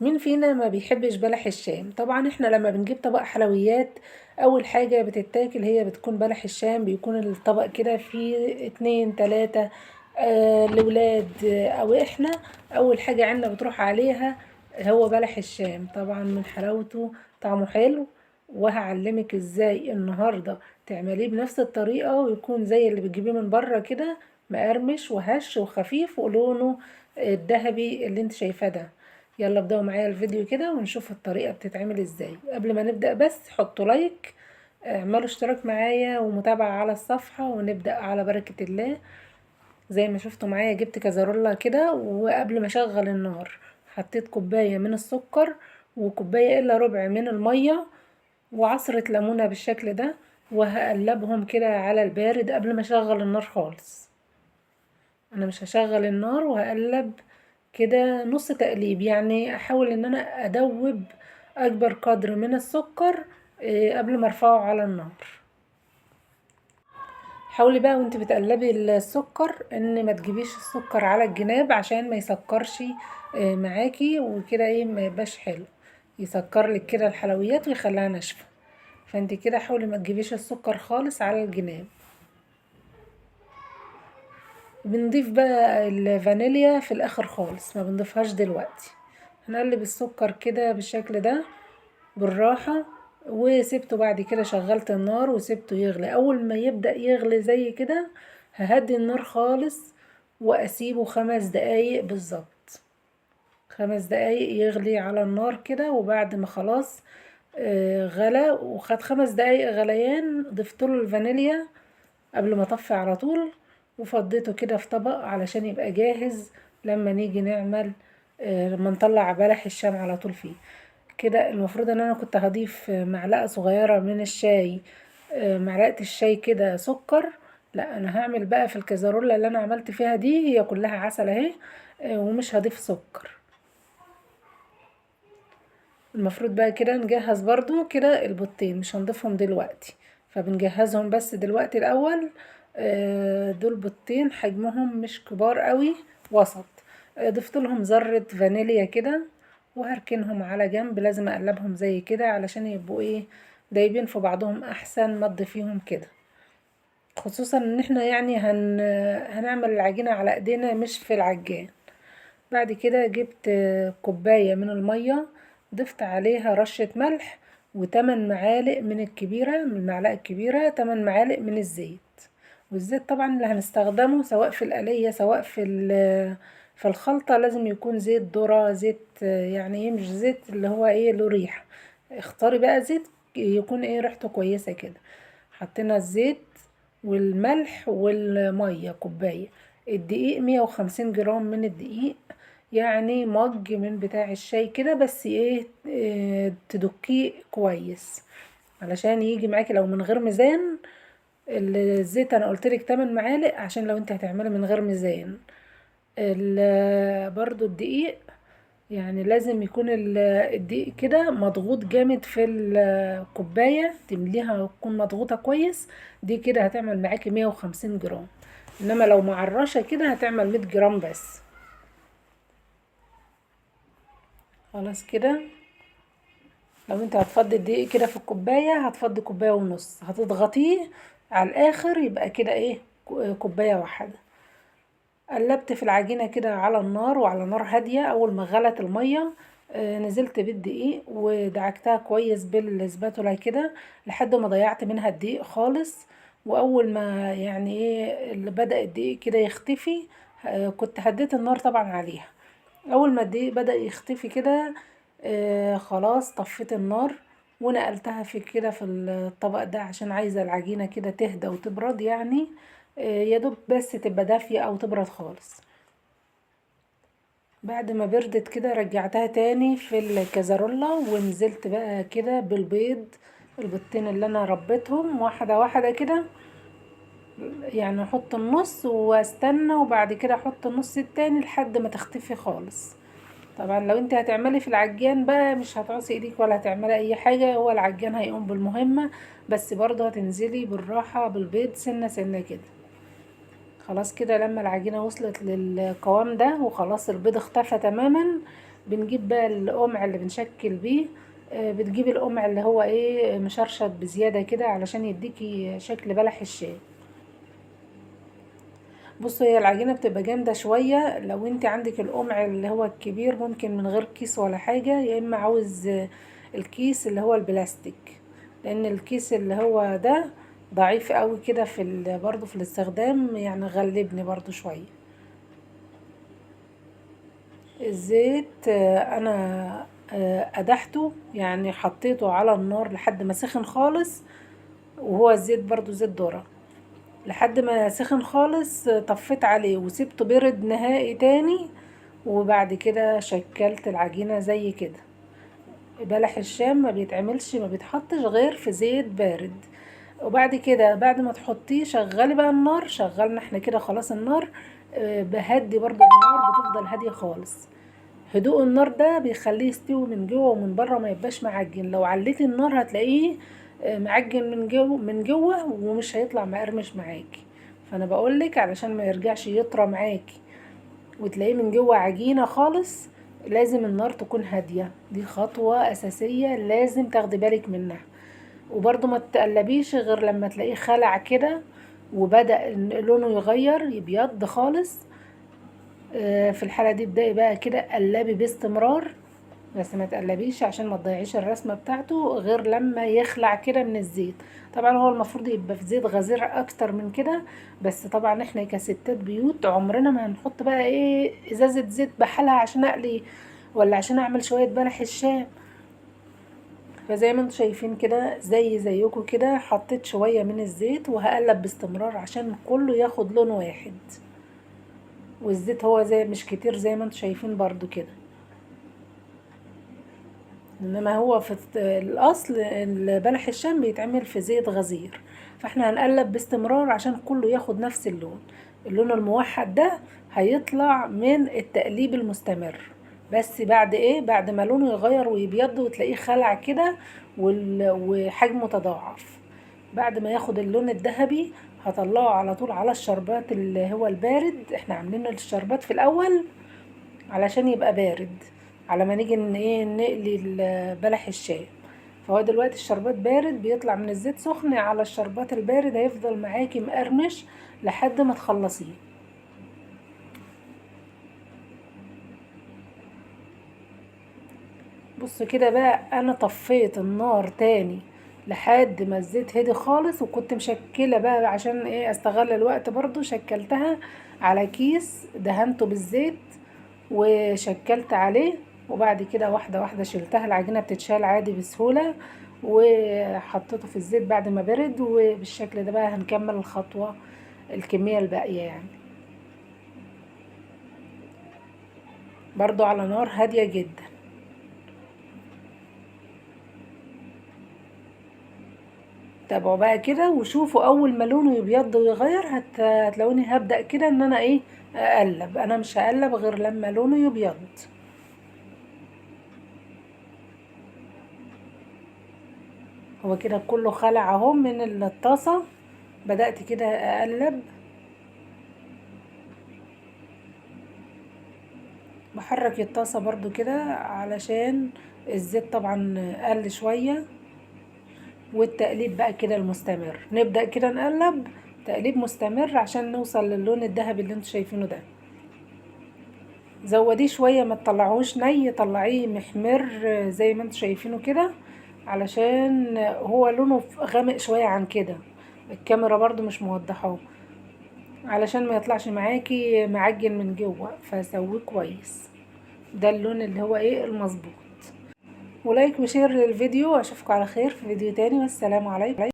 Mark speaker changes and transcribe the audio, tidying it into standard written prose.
Speaker 1: مين فينا ما بيحبش بلح الشام؟ طبعا احنا لما بنجيب طبق حلويات، اول حاجة بتتاكل هي بتكون بلح الشام. بيكون الطبق كده فيه اتنين تلاتة لولاد او احنا. اول حاجة عنا بتروح عليها هو بلح الشام. طبعا من حلاوته طعمه حلو، وهعلمك ازاي النهاردة تعمليه بنفس الطريقة ويكون زي اللي بتجيبيه من بره كده، مقرمش وهش وخفيف ولونه الذهبي اللي انت شايفاه ده. يلا ابدأوا معايا الفيديو كده ونشوف الطريقة بتتعمل ازاي. قبل ما نبدأ بس حطوا لايك، اعملوا اشتراك معايا ومتابعة على الصفحة، ونبدأ على بركة الله. زي ما شفتوا معايا جبت كزرولة كده، وقبل ما اشغل النار حطيت كوباية من السكر وكوباية الا ربع من المية وعصرة ليمونة بالشكل ده، وهقلبهم كده على البارد قبل ما اشغل النار خالص. انا مش هشغل النار، وهقلب كده نص تقليب، يعني احاول ان انا ادوب اكبر قدر من السكر قبل ما ارفعه على النار. حاولي بقى وانت بتقلبي السكر ان ما تجيبيش السكر على الجناب عشان ما يسكرش معاكي وكده ايه ما يبقاش حلو، يسكر لك كده الحلويات ويخليها ناشفه. فانت كده حاولي ما تجيبيش السكر خالص على الجناب. بنضيف بقى الفانيليا في الاخر خالص، ما بنضيفهاش دلوقتي. هنقلب السكر كده بالشكل ده بالراحة، وسبته. بعد كده شغلت النار وسبته يغلي. اول ما يبدأ يغلي زي كده ههدي النار خالص واسيبه 5 دقايق بالظبط. 5 دقايق يغلي على النار كده. وبعد ما خلاص غلى وخد 5 دقايق غليان، ضفت له الفانيليا قبل ما اطفي على طول، وفضيته كده في طبق علشان يبقى جاهز لما نيجي نعمل لما نطلع بلح الشام على طول فيه. كده المفروض ان انا كنت هضيف معلقة صغيرة من الشاي، معلقة الشاي كده سكر. لا، انا هعمل بقى في الكزرولة اللي انا عملت فيها دي هي كلها عسل اهي، ومش هضيف سكر. المفروض بقى كده نجهز برضو كده البيضتين، مش هنضيفهم دلوقتي، فبنجهزهم بس دلوقتي الاول. دول بيضتين حجمهم مش كبار قوي، وسط. ضفت لهم ذرة فانيليا كده وهركنهم على جنب. لازم اقلبهم زي كده علشان يبقوا ايه دايبين في بعضهم احسن ما تضيفيهم كده، خصوصا ان احنا يعني هنعمل العجينة على ايدينا مش في العجان. بعد كده جبت كوباية من المية، ضفت عليها رشة ملح و8 معالق من الكبيرة، من المعلقة الكبيرة 8 معالق من الزيت. والزيت طبعا اللي هنستخدمه سواء في القلية سواء في الخلطة لازم يكون زيت ذرة، زيت يعني ايه مش زيت اللي هو ايه له ريحة. اختاري بقى زيت يكون ايه ريحته كويسة كده. حطينا الزيت والملح والمية كوباية. الدقيق 150 جرام من الدقيق، يعني مج من بتاع الشاي كده، بس ايه تدكيه كويس علشان يجي معاكي لو من غير ميزان. الزيت انا قلتلك 8 معالق عشان لو انت هتعملي من غير ميزان. برضو الدقيق يعني لازم يكون الدقيق كده مضغوط جامد في الكوباية، تمليها تكون مضغوطة كويس. دي كده هتعمل معاكي 150 جرام، انما لو معرشة كده هتعمل 100 جرام بس. خلاص كده. لو انت هتفضي الدقيق كده في الكوباية هتفضي كوباية ونص، هتضغطيه على الاخر يبقى كده ايه كوباية واحدة. قلبت في العجينة كده على النار وعلى نار هادية. اول ما غلت المية نزلت بالدقيق ودعكتها كويس بالسباتولا كده لحد ما ضيعت منها الدقيق خالص. واول ما يعني ايه اللي بدأ الدقيق كده يختفي كنت هديت النار طبعا عليها. اول ما الدقيق بدأ يختفي كده خلاص طفيت النار ونقلتها في كده في الطبق ده عشان عايزة العجينة كده تهدى وتبرد، يعني يا دوب بس تبقى دافية او تبرد خالص. بعد ما بردت كده رجعتها تاني في الكزرولة ونزلت بقى كده بالبيض. البيضتين اللي انا ربيتهم واحدة واحدة كده، يعني احط النص واستنى وبعد كده احط النص التاني لحد ما تختفي خالص. طبعا لو انت هتعملي في العجان بقى مش هتعصي ايديك ولا هتعملي اي حاجة، هو العجان هيقوم بالمهمة، بس برضه هتنزلي بالراحة بالبيض سنة سنة كده. خلاص كده لما العجينة وصلت للقوام ده وخلاص البيض اختفى تماما، بنجيب بقى القمع اللي بنشكل بيه. بتجيبي القمع اللي هو ايه مشرشط بزيادة كده علشان يديكي شكل بلح الشام. بصوا هي العجينة بتبقى جامدة شوية. لو انت عندك القمع اللي هو الكبير ممكن من غير كيس ولا حاجة، يا اما عاوز الكيس اللي هو البلاستيك، لان الكيس اللي هو ده ضعيف قوي كده في برضو في الاستخدام، يعني غلبني برضو شوية. الزيت انا قدحته، يعني حطيته على النار لحد ما سخن خالص، وهو الزيت برضو زيت ذرة. لحد ما سخن خالص طفيت عليه وسبته برد نهائي تاني، وبعد كده شكلت العجينة زي كده. بلح الشام ما بيتعملش ما بيتحطش غير في زيت بارد. وبعد كده بعد ما تحطيه شغلي بقى النار، شغلنا احنا كده خلاص النار. بهدي برضو النار، بتفضل هادية خالص. هدوء النار ده بيخليه يستوي من جوه ومن بره، ما يبقاش معجن. لو عليتي النار هتلاقيه معجن من جوه ومش هيطلع مقرمش معاكي. فانا بقولك علشان ما يرجعش يطرى معاكي وتلاقيه من جوه عجينة خالص، لازم النار تكون هادية. دي خطوة أساسية لازم تاخدي بالك منها. وبرضو ما تقلبيش غير لما تلاقيه خلع كده وبدأ لونه يغير يبيض خالص. في الحالة دي ابدأي بقى كده قلبي باستمرار، بس ما تقلبيش عشان ما تضيعيش الرسمة بتاعته غير لما يخلع كده من الزيت. طبعا هو المفروض يبقى في زيت غزير اكتر من كده، بس طبعا احنا كستات بيوت عمرنا ما هنحط بقى ايه ازازة زيت بحالها عشان اقلي ولا عشان اعمل شوية بلح الشام. فزي ما انتم شايفين كده زيكم كده حطيت شوية من الزيت وهقلب باستمرار عشان كله ياخد لون واحد. والزيت هو زي مش كتير زي ما انتم شايفين برضو كده، انما هو في الاصل البلح الشام بيتعمل في زيت غزير. فاحنا هنقلب باستمرار عشان كله ياخد نفس اللون. اللون الموحد ده هيطلع من التقليب المستمر. بس بعد ايه بعد ما لونه يغير ويبيض وتلاقيه خلع كده وحجمه تضاعف، بعد ما ياخد اللون الذهبي هطلعه على طول على الشربات اللي هو البارد. احنا عاملين الشربات في الاول علشان يبقى بارد على ما نيجي ايه نقلي بلح الشاي. فهو دلوقتي الشربات بارد بيطلع من الزيت سخن على الشربات البارد، هيفضل معاكي مقرمش لحد ما تخلصيه. بص كده بقى انا طفيت النار تاني لحد ما الزيت هدي خالص، وكنت مشكلة بقى عشان ايه استغل الوقت برضو شكلتها على كيس دهنته بالزيت وشكلت عليه. وبعد كده واحدة واحدة شلتها، العجينة بتتشال عادي بسهولة، وحطيته في الزيت بعد ما برد. وبالشكل ده بقى هنكمل الخطوة الكمية الباقية يعني برضو على نار هادية جدا. تابعوا بقى كده وشوفوا اول ما لونه يبيض ويغير هتلاقوني هبدأ كده ان انا ايه اقلب. انا مش هقلب غير لما لونه يبيض. هو كده كله خلع اهو من الطاسة. بدأت كده اقلب، بحرك الطاسة برضو كده علشان الزيت طبعا قل شوية. والتقليب بقى كده المستمر، نبدأ كده نقلب تقليب مستمر عشان نوصل للون الذهبي اللي انتوا شايفينه ده. زوديه شوية ما تطلعوش ني، طلعيه محمر زي ما انتوا شايفينه كده، علشان هو لونه غامق شوية عن كده. الكاميرا برضو مش موضحاه علشان ما يطلعش معاكي معجن من جوه، فسويه كويس. ده اللون اللي هو ايه المظبوط. ولايك وشير للفيديو، واشوفكم على خير في فيديو تاني، والسلام عليكم.